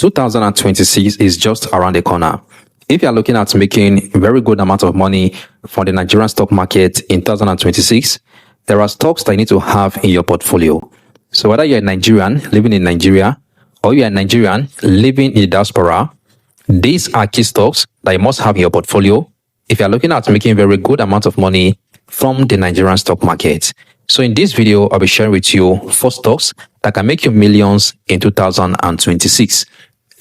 2026 is just around the corner. If you are looking at making very good amount of money from the Nigerian stock market in 2026, there are stocks that you need to have in your portfolio. So whether you're a Nigerian living in Nigeria or you're a Nigerian living in the diaspora, these are key stocks that you must have in your portfolio if you're looking at making very good amount of money from the Nigerian stock market. So in this video, I'll be sharing with you 4 stocks that can make you millions in 2026.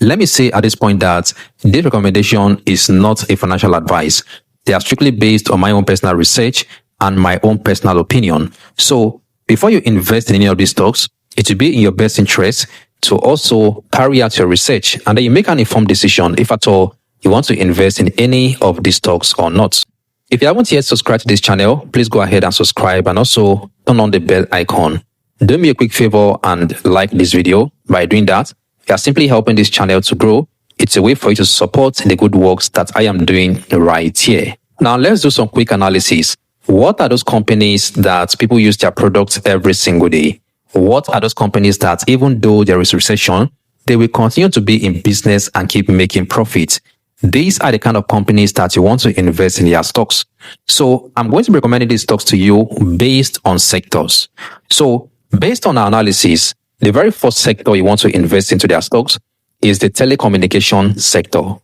Let me say at this point that this recommendation is not a financial advice. They are strictly based on my own personal research and my own personal opinion. So before you invest in any of these stocks, it will be in your best interest to also carry out your research and then you make an informed decision if at all you want to invest in any of these stocks or not. If you haven't yet subscribed to this channel, please go ahead and subscribe and also turn on the bell icon. Do me a quick favor and like this video. By doing that, you are simply helping this channel to grow. It's a way for you to support the good works that I am doing right here. Now let's do some quick analysis. What are those companies that people use their products every single day? What are those companies that even though there is recession, they will continue to be in business and keep making profit? These are the kind of companies that you want to invest in their stocks. So I'm going to be recommending these stocks to you based on sectors. So based on our analysis, the very first sector you want to invest into their stocks is the telecommunication sector.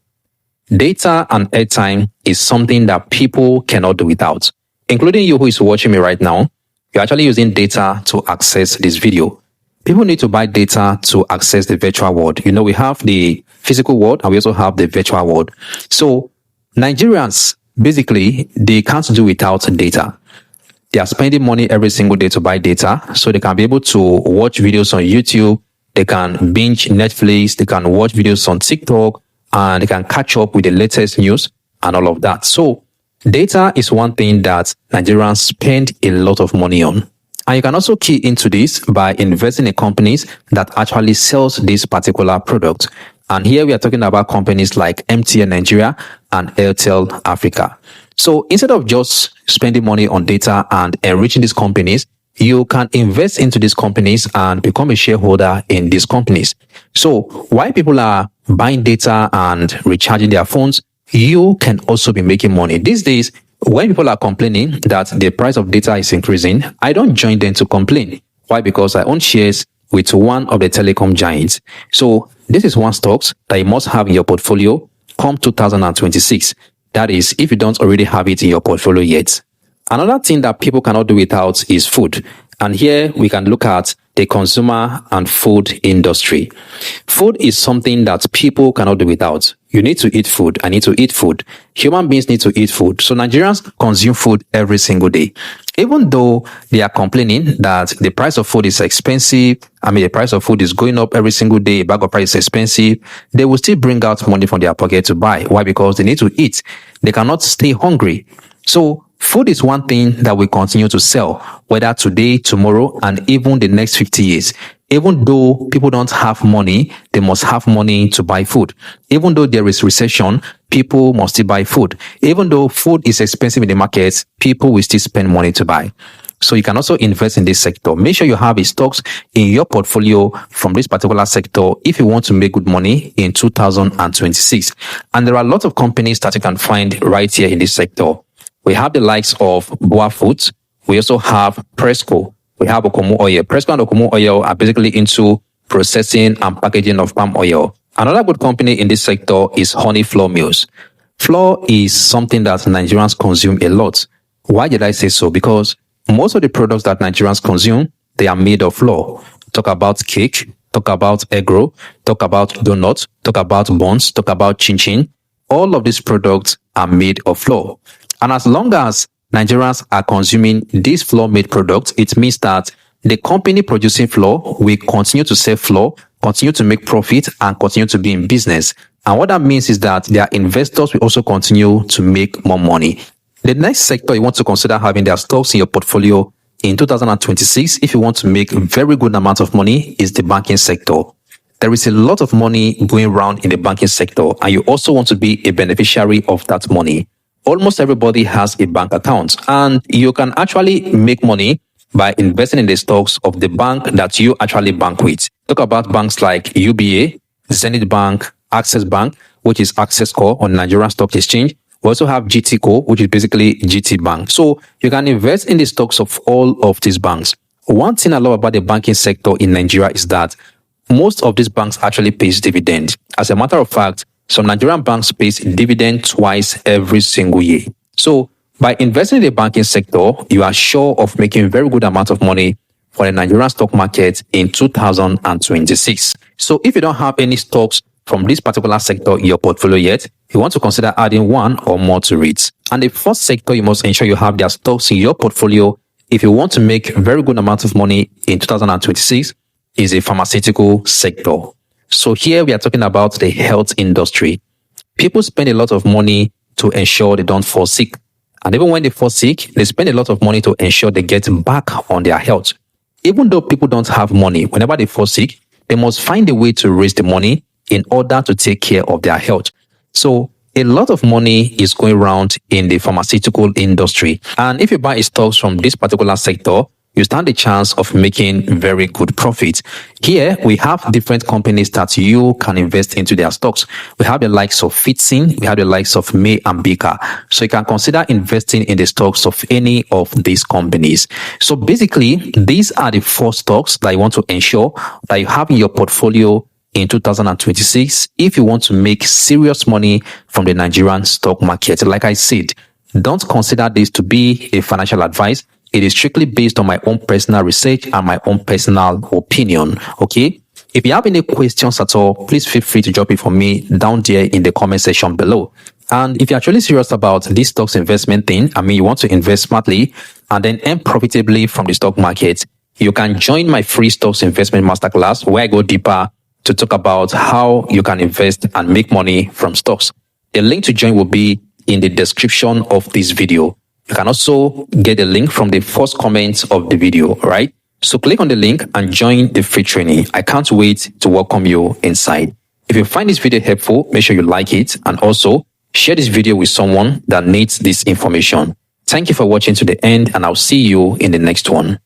Data and airtime is something that people cannot do without, including you who is watching me right now. You're actually using data to access this video. People need to buy data to access the virtual world. You know, we have the physical world and we also have the virtual world. So Nigerians, basically, they can't do without data. They are spending money every single day to buy data so they can be able to watch videos on YouTube. They can binge Netflix. They can watch videos on TikTok and they can catch up with the latest news and all of that. So data is one thing that Nigerians spend a lot of money on. And you can also key into this by investing in companies that actually sells this particular product. And here we are talking about companies like MTN Nigeria and Airtel Africa. So instead of just spending money on data and enriching these companies, you can invest into these companies and become a shareholder in these companies. So while people are buying data and recharging their phones, you can also be making money. These days, when people are complaining that the price of data is increasing, I don't join them to complain. Why? Because I own shares with one of the telecom giants. So this is one stock that you must have in your portfolio come 2026. That is, if you don't already have it in your portfolio yet. Another thing that people cannot do without is food. And here we can look at the consumer and food industry. Food is something that people cannot do without. You need to eat food. I need to eat food. Human beings need to eat food. So Nigerians consume food every single day. Even though they are complaining that the price of food is expensive, the price of food is going up every single day, a bag of rice is expensive, they will still bring out money from their pocket to buy. Why? Because they need to eat. They cannot stay hungry. So food is one thing that we continue to sell, whether today, tomorrow, and even the next 50 years. Even though people don't have money, they must have money to buy food. Even though there is recession, people must still buy food. Even though food is expensive in the market, people will still spend money to buy. So you can also invest in this sector. Make sure you have stocks in your portfolio from this particular sector if you want to make good money in 2026. And there are a lot of companies that you can find right here in this sector. We have the likes of Boa Foods. We also have Presco. We have Okomu Oil. Presco and Okomu Oil are basically into processing and packaging of palm oil. Another good company in this sector is Honey Flour Mills. Flour is something that Nigerians consume a lot. Why did I say so? Because most of the products that Nigerians consume, they are made of flour. Talk about cake, talk about egg roll, talk about donuts, talk about buns, talk about chin-chin. All of these products are made of flour. And as long as Nigerians are consuming these flour-made products, it means that the company producing flour will continue to sell flour, continue to make profit, and continue to be in business. And what that means is that their investors will also continue to make more money. The next sector you want to consider having their stocks in your portfolio in 2026, if you want to make a very good amount of money, is the banking sector. There is a lot of money going around in the banking sector, and you also want to be a beneficiary of that money. Almost everybody has a bank account, and you can actually make money by investing in the stocks of the bank that you actually bank with. Talk about banks like UBA, Zenith Bank, Access Bank, which is Access Core on Nigerian Stock Exchange. We also have GT Co, which is basically GT Bank. So you can invest in the stocks of all of these banks. One thing I love about the banking sector in Nigeria is that most of these banks actually pays dividend. As a matter of fact, some Nigerian banks pays dividend twice every single year. So by investing in the banking sector, you are sure of making a very good amount of money for the Nigerian stock market in 2026. So if you don't have any stocks from this particular sector in your portfolio yet, you want to consider adding one or more to it. And the first sector you must ensure you have their stocks in your portfolio if you want to make a very good amount of money in 2026 is a pharmaceutical sector. So here we are talking about the health industry. People spend a lot of money to ensure they don't fall sick. And even when they fall sick, they spend a lot of money to ensure they get back on their health. Even though people don't have money, whenever they fall sick, they must find a way to raise the money in order to take care of their health. So a lot of money is going around in the pharmaceutical industry. And if you buy stocks from this particular sector, you stand a chance of making very good profits. Here, we have different companies that you can invest into their stocks. We have the likes of Fitsin, we have the likes of May and Baker. So you can consider investing in the stocks of any of these companies. So basically, these are the 4 stocks that you want to ensure that you have in your portfolio in 2026 if you want to make serious money from the Nigerian stock market. Like I said, don't consider this to be a financial advice. It is strictly based on my own personal research and my own personal opinion. Okay. If you have any questions at all, please feel free to drop it for me down there in the comment section below. And if you're actually serious about this stocks investment thing, you want to invest smartly and then earn profitably from the stock market, you can join my free stocks investment masterclass where I go deeper to talk about how you can invest and make money from stocks. The link to join will be in the description of this video. You can also get the link from the first comment of the video, right? So click on the link and join the free training. I can't wait to welcome you inside. If you find this video helpful, make sure you like it and also share this video with someone that needs this information. Thank you for watching to the end and I'll see you in the next one.